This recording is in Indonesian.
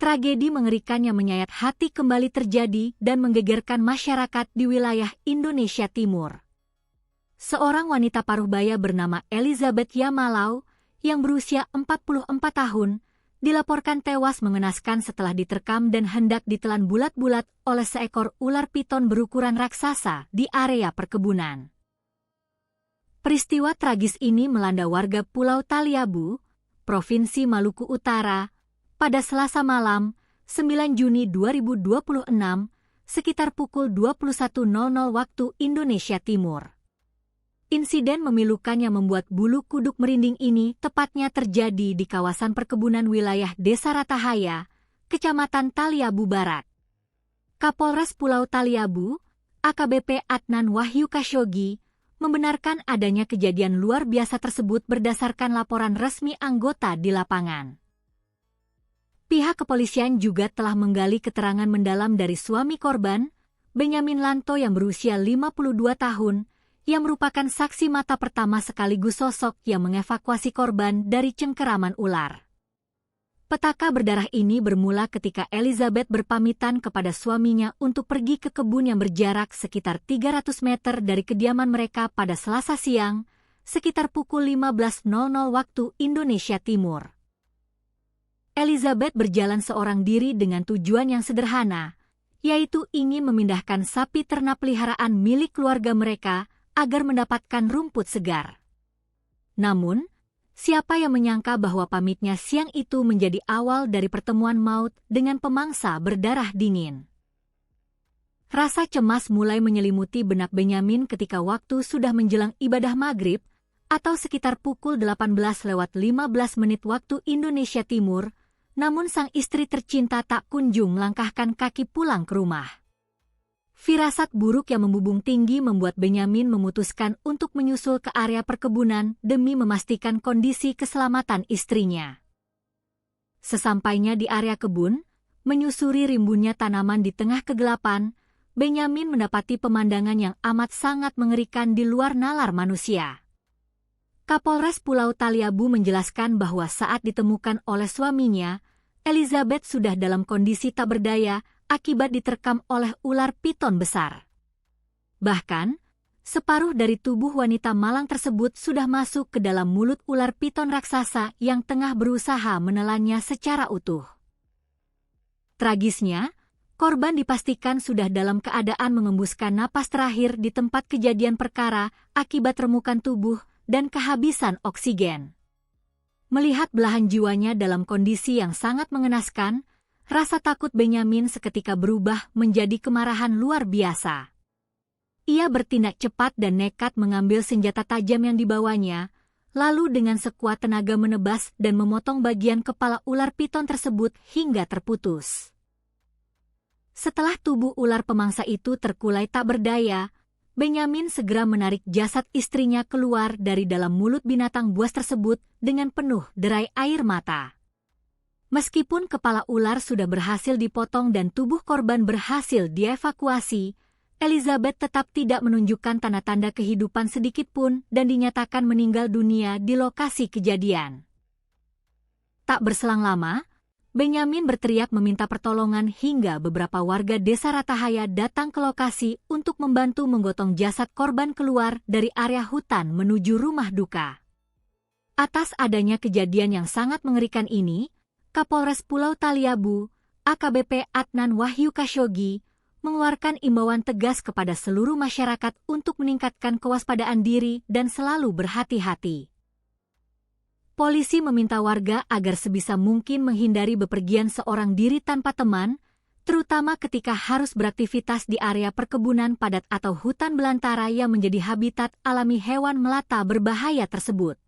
tragedi mengerikan yang menyayat hati kembali terjadi dan menggegerkan masyarakat di wilayah Indonesia Timur. Seorang wanita paruh baya bernama Elizabeth Yamalau yang berusia 44 tahun dilaporkan tewas mengenaskan setelah diterkam dan hendak ditelan bulat-bulat oleh seekor ular piton berukuran raksasa di area perkebunan. Peristiwa tragis ini melanda warga Pulau Taliabu, Provinsi Maluku Utara, pada Selasa malam, 9 Juni 2026, sekitar pukul 21.00 waktu Indonesia Timur. Insiden memilukan yang membuat bulu kuduk merinding ini tepatnya terjadi di kawasan perkebunan wilayah Desa Ratahaya, Kecamatan Taliabu Barat. Kapolres Pulau Taliabu, AKBP Adnan Wahyu Kasyogi, membenarkan adanya kejadian luar biasa tersebut berdasarkan laporan resmi anggota di lapangan. Pihak kepolisian juga telah menggali keterangan mendalam dari suami korban, Benyamin Lanto yang berusia 52 tahun, yang merupakan saksi mata pertama sekaligus sosok yang mengevakuasi korban dari cengkeraman ular. Petaka berdarah ini bermula ketika Elizabeth berpamitan kepada suaminya untuk pergi ke kebun yang berjarak sekitar 300 meter dari kediaman mereka pada Selasa siang, sekitar pukul 15.00 waktu Indonesia Timur. Elizabeth berjalan seorang diri dengan tujuan yang sederhana, yaitu ingin memindahkan sapi ternak peliharaan milik keluarga mereka agar mendapatkan rumput segar. Namun, siapa yang menyangka bahwa pamitnya siang itu menjadi awal dari pertemuan maut dengan pemangsa berdarah dingin. Rasa cemas mulai menyelimuti benak Benyamin ketika waktu sudah menjelang ibadah maghrib, atau sekitar pukul 18:15 waktu Indonesia Timur, namun sang istri tercinta tak kunjung melangkahkan kaki pulang ke rumah. Firasat buruk yang membubung tinggi membuat Benyamin memutuskan untuk menyusul ke area perkebunan demi memastikan kondisi keselamatan istrinya. Sesampainya di area kebun, menyusuri rimbunnya tanaman di tengah kegelapan, Benyamin mendapati pemandangan yang amat sangat mengerikan di luar nalar manusia. Kapolres Pulau Taliabu menjelaskan bahwa saat ditemukan oleh suaminya, Elizabeth sudah dalam kondisi tak berdaya akibat diterkam oleh ular piton besar. Bahkan, separuh dari tubuh wanita malang tersebut sudah masuk ke dalam mulut ular piton raksasa yang tengah berusaha menelannya secara utuh. Tragisnya, korban dipastikan sudah dalam keadaan mengembuskan napas terakhir di tempat kejadian perkara akibat remukan tubuh dan kehabisan oksigen. Melihat belahan jiwanya dalam kondisi yang sangat mengenaskan, rasa takut Benyamin seketika berubah menjadi kemarahan luar biasa. Ia bertindak cepat dan nekat mengambil senjata tajam yang dibawanya, lalu dengan sekuat tenaga menebas dan memotong bagian kepala ular piton tersebut hingga terputus. Setelah tubuh ular pemangsa itu terkulai tak berdaya, Benyamin segera menarik jasad istrinya keluar dari dalam mulut binatang buas tersebut dengan penuh derai air mata. Meskipun kepala ular sudah berhasil dipotong dan tubuh korban berhasil dievakuasi, Elizabeth tetap tidak menunjukkan tanda-tanda kehidupan sedikitpun dan dinyatakan meninggal dunia di lokasi kejadian. Tak berselang lama, Benyamin berteriak meminta pertolongan hingga beberapa warga Desa Ratahaya datang ke lokasi untuk membantu menggotong jasad korban keluar dari area hutan menuju rumah duka. Atas adanya kejadian yang sangat mengerikan ini, Kapolres Pulau Taliabu, AKBP Adnan Wahyu Kasyogi, mengeluarkan imbauan tegas kepada seluruh masyarakat untuk meningkatkan kewaspadaan diri dan selalu berhati-hati. Polisi meminta warga agar sebisa mungkin menghindari bepergian seorang diri tanpa teman, terutama ketika harus beraktivitas di area perkebunan padat atau hutan belantara yang menjadi habitat alami hewan melata berbahaya tersebut.